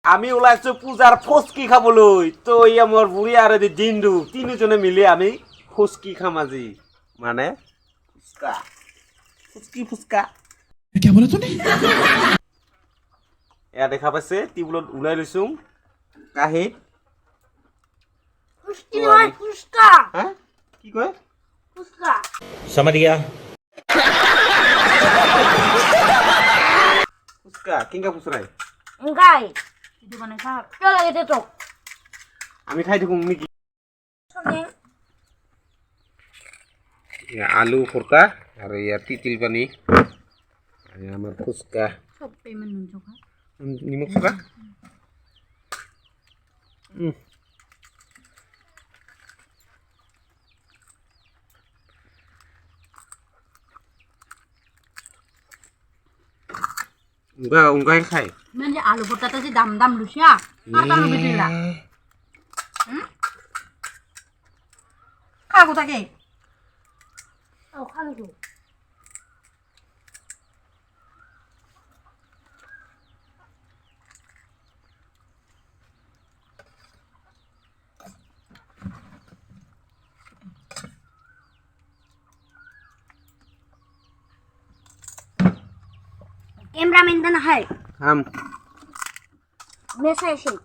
আমি ওলাইছো পূজার ফসকি খাবলৈ তো ইয়া মোর বুড়ি আর দিনদু তিনজনে মিলে আমি ফসকি খাম আজি মানে ফুচকা ফুচকা क्या बोला तूने এয়া দেখা পাইছে টিবুলত ওলাই লৈছো কাহিত ফুচকি নহয় ফুচকা হা কি কয় ফুচকা समझ गया phuchka কিংকা ফুচৰাই enggak itu mana sah ya lagi tutup আমি খাই থাকো নেকি soalnya ya আলু ফোরকা আর ইয়া তিতিল পানি আর আমার ফুচকা sampai menunjuk নিমখ চকা Enggak yang khai. mana alu potato sih dam Lucia apa lu bikin lah kagu tak ke oh kagu cameraman dan hai Ham. mesai sih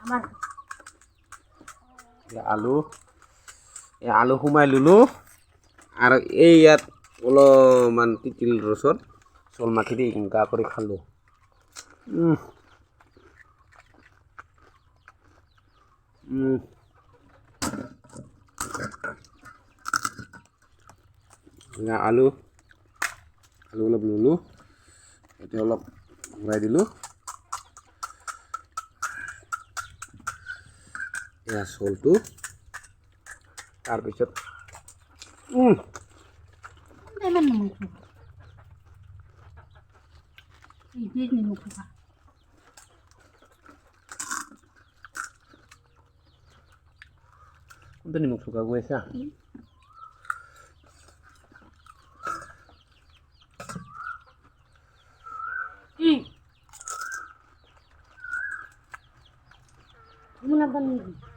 আমার Ya alu humai lulu. Ar ইয়াত অলমান তিতিল ৰসত চল মাখি দি ইংকা কৰি খালো আলু অলপ ললো এতিয়া অলপ ঘূৰাই দিলো এয়া চলটো তাৰপিছত memang nemu ini nemu Untuk nimuk suka gue sih. Kamu nonton ini?